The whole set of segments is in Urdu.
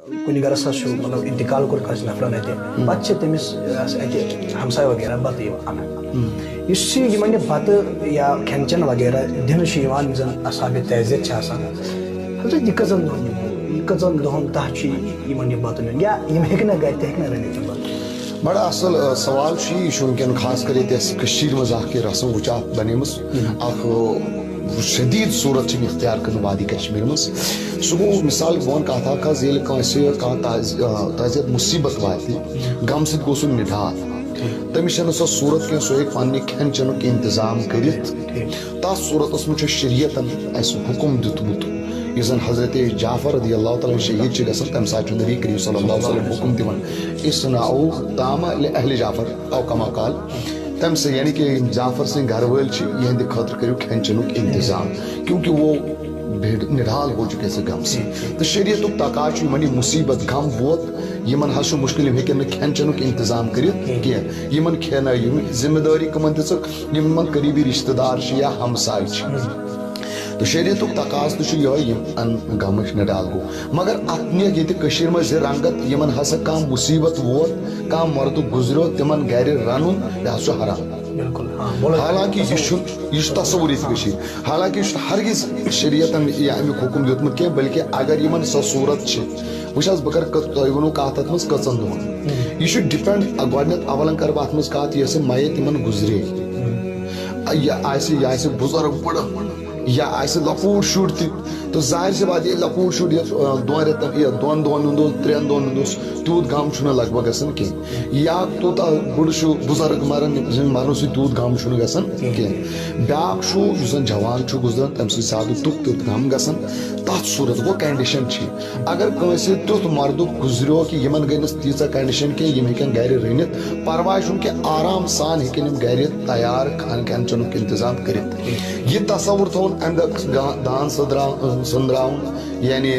کن گرس مطلب انتقال کور کس نفرن اتہ پتہ تمس اتہ ہمساے وغیرہ بتہ انان اس یمن بتہ یا کھین چین وغیرہ دن زن اصحاب تعزیت حضرت یہ کتن دہن تحت یمن یہ بتہ نیون یا یم ہیکہ گر تہ ہیکہ رنت بتہ بڑا اصل سوال یہ ونکین خاص کر یہ مز رسم وچ بنیمس شدید صورت اختیار کرنے وادی کشمیر مز سہ گو مثال بہن کت اخ یل تعزیت مصیبت وات غم ست گو سہ نڈال تمس سو صورت کی سہ پن کھین چینک انتظام کرت تس صورتس مجھ شریعتن اس حکم دیتمت یہ زن حضرت جعفر رضی اللہ تعالیٰ شہید گھن تمہ سات نبی کریم صلی اللہ علیہ وسلم حکم دان اصنعوا طعام لأہل جعفر او کما قال تم سے یعنی کہ جعفر سن گھر ول یہ خاطر کرو کھین چینک انتظام کیونکہ وہ نڈال ہو چکے سے غم سے تو شریعت تقاض یمن مصیبت غم ووت یمن حس مشکل ہیکن کھین چینک انتظام کرت کی یمن کھینا ذمہ داری کمن دژک یمن قریبی رشتہ دار یا ہمسائے تو شریعت تقاض تو یہ غم نڈال گو مگر اتنی یہ مز رنگت یمن ہسا کم مصیبت ووت کم مرد گزرو تمن گھر رنن یہ حرام حالانکہ یہ تصور یہ حالانکہ ہرگز شریعتن امیک حکم دیتمت کی بلکہ اگر یمن سو صورت وچ بہ کر تہ ونو کت ات مز کچن دہن یہ ڈپینڈ گۄڈنیتھ اولن کر بہ ات مز کت یہ میت یمن گزرے یہ بزرگ بڑ یا لکوٹ شر تو ظاہر سی بات یہ لکوٹ شر دون رتن دون دہن ہند ترین دہن ہند تیوت غم لگ بھگ گھن کی یا توتہ بڑ بزرگ مرن مرنو سی تیوت غم گھن کی بیاکھ زن جوان گزران تم سی زیادہ دکھ تیت غم گھن تر صورت گو کنڈیشن اگر کنس تیت مرد گزریو کہ یمن گئی تیژہ کنڈیشن کی ہیکن گھر رنت پرواہ چھ کہ آرام سان ہیکن گھر تیار کھین چینک انتظام کرت یہ تصور تھون ام دان سندراؤن یعنی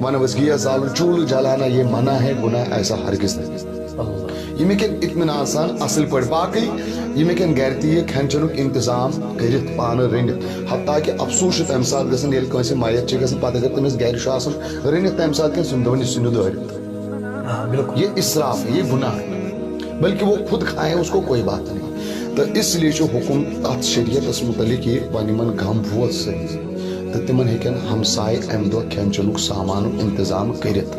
ونوس گیا زالن چول جلانا یہ منع ہے گناہ ایسا ہرگز نہیں یہ ہیکن اطمینان سان اصل پہ باقی یہ ہیکن گھر تہ کھین چینک انتظام کرت پان رنت حتیٰ کہ افسوس تمہ سات گھن یل کنس میت گھن پتہ اگر تمس گھر رنت تمہ سات کن سم دون سن دارت یہ اسراف ہے یہ گناہ ہے بلکہ وہ خود کھائیں اس کو کوئی بات نہیں تو اس لیے حکم ات شریعت متعلق یہ ون غم ووت سی تو تمن ہیکن ہمسائے ام دہ کھین چینک سامان انتظام کرت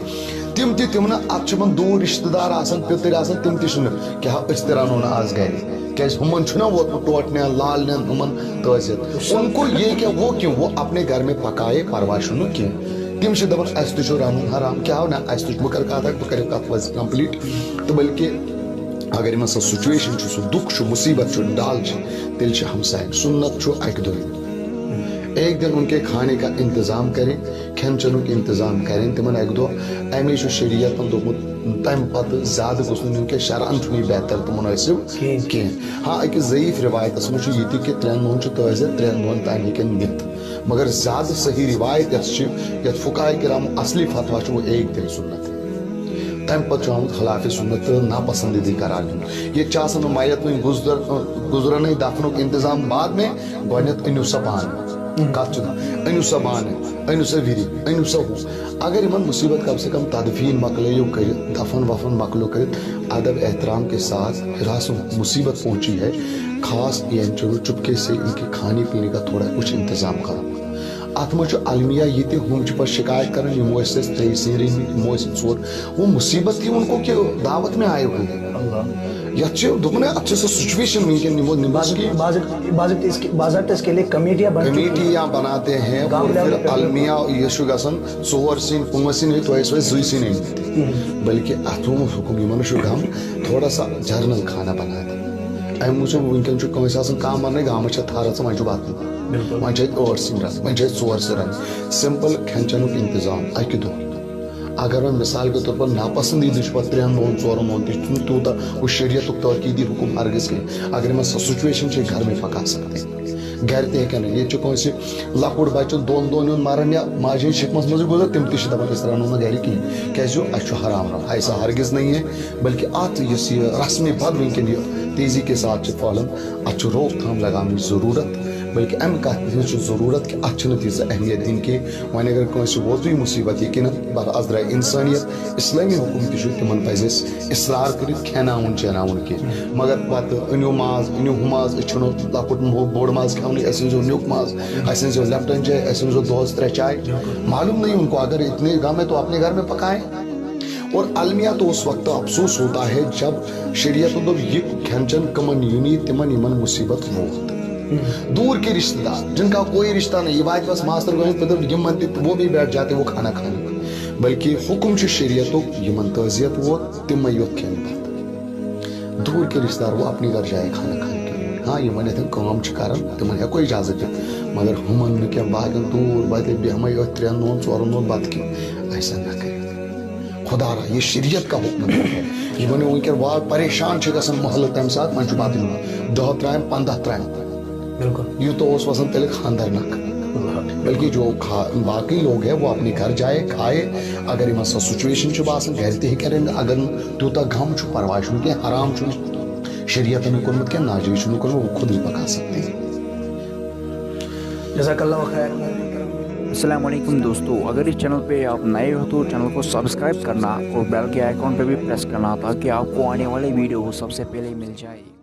تم تم ات دور رشتہ دار آسان پتر آسان تم تہ کیا اس تہ رنو آز گھر کیاز ہمن چھنا ووتمت ٹوٹنے لال نین ہمن تعزیت ان کو یہ کہ وہ کیوں وہ اپنے گھر میں پکائے پرواہ چھنہ کی تم دپان اس تہ رنن حرام کیا نا اس تہ بہ کر کت بہ کر کت کمپلیٹ تو بلکہ اگر ان سا سچویشن سہ دکھ مصیبت ڈال تیل ہمسائن سنت اکہ دہ ایک دن ان کے کھانے کا انتظام کریں کھین چینک انتظام کریں تمن اکہ دہ امی شریعت دپمت تمہ پتہ زیادہ گوس کہ شرعن چھ بہتر تو مناسب کی ہاں اکہ ضعیف روایت مجھ یہ کہ ترین دہن تعزیت ترین دہن تام ہیکن نت مگر زیادہ صحیح روایت یت فقہائے کرام اصلی فتویٰ وہ ایک دن سنت تم پتہ آمت خلاف سنت ناپسندیدگی قرار دن یہ آسان میت وی گزرنے دفنک انتظام بعد میں گۄڈنیتھ انو سا پان کت انو سا بانہ انو سا وری انو سا ہو اگر ان مصیبت کم سے کم تدفین مکلیو کر دفن وفن مکلو کر ادب احترام کے ساتھ ہراس مصیبت پہنچی ہے خاص یہ چلو چپکے سے ان کے کھانے پینے کا تھوڑا کچھ انتظام کرو ات مجھ المیہ یہ ہم پہ شکایت کریں ہمو تری سین رنمت ہمو ژور وہ مصیبت تھی ان کو کہ دعوت میں آئے ہوئے یہ ات سو سچویشن باضابطہ اس کے لیے کمیٹیاں بناتے ہیں اور پھر المیہ یہ گھن ژور سین پانچ سین تو زی سین بلکہ ات حکم یمن غم تھوڑا سا جرنل کھانا بنا دیں ام موجود ونکن کنس کم ون گامس تھر ژ و واتن ون ٲٹھ سین رن ون ژور سین رن سمپل کھین چینک انتظام اکہ دہ اگر وہ مثال کے طور پر ناپسندیدہ پہ ترین دہن ژورن دہن تہ تیوتہ وہ شریعت ترقیدی حکم ہرگز کی اگر ان سو سچویشن گھر میں پکا سکتے گھر تہ ہیکن یہ کنس لکٹ بچہ دون دہن مرن یا ماجہ شکمس مز گزر تم تہ دپان اس رنو نا گھر کہین کیاز اس حرام رن ایسا ہرگز نہیں ہے بلکہ ات اس رسم بد ونکن یہ تیزی کے ساتھ پھہلان ات روک تھام لگان ضرورت بلکہ ام کت ضرورت کہ ات تیزہ اہمیت دن کی ون اگر کنس ووت مصیبت یہ کہ بر از درائے انسانیت اسلامی حکم تہ تمن پزِ اصرار کرت کھیناون چیناون کی مگر پتہ انیو ماز انیو ہُہ ماز چھنو لۄکُٹ بوڑ ماز کھیونی اَسہِ أنزیو نیُک ماز اَسہِ أنزیو لیپٹن چائے اَسہِ أنزیو دۄہس 3 چائے معلوم نہیں ان کو اگر اتنے غم ہے تو اپنے گھر میں پکائیں اور المیہ تو اس وقت افسوس ہوتا ہے جب شریعت یہ کھین چن کمن یونی تمن یمن مصیبت ووت دور کے رشتہ دار جن کا کوئی رشتہ نہیں یہ بات بس ماستر گوئن وہ بھی بیٹھ جاتے وہ کھانا کھانے بلکہ حکم شریعت یمن تعزیت ووت تم یوت کھین پتہ دور کے رشتہ دار وہ اپنی گھر جائے کھانا کھانے کے لیے ہاں یہ اتن کام کران تمن ہیکو اجازت دت مگر ہمن نہ کیا باقین دور بتہ بیہمے یوت 3 دۄہن 4 دۄہن بتہ کھیٚنۍ ایسا نہ کرے خدا را یہ شریعت کا حکم ہے یہ ونو ونکر وا پریشان چھ گژھان محلہ تمہ سات من چھ بات نِوان 10 ترائم 15 ترائم بالکل یہ تو اس وسن تیل خاندار نک بلکہ جو باقی لوگ ہیں وہ اپنے گھر جائے کھائے اگر یہ سا سچویشن چھ باسان گھر تہ کریں اگر تیوتا غم چھ پرواہ چھ کہ حرام چھ شریعت نے کورمت کہ ناجائز چھ کورمت وہ خود ہی پکا سکتے ہیں جزاک اللہ خیر. السلام علیکم دوستو اگر اس چینل پہ آپ نئے ہو تو چینل کو سبسکرائب کرنا اور بیل کے آئیکن پہ بھی پریس کرنا تاکہ آپ کو آنے والے ویڈیو سب سے پہلے مل جائے.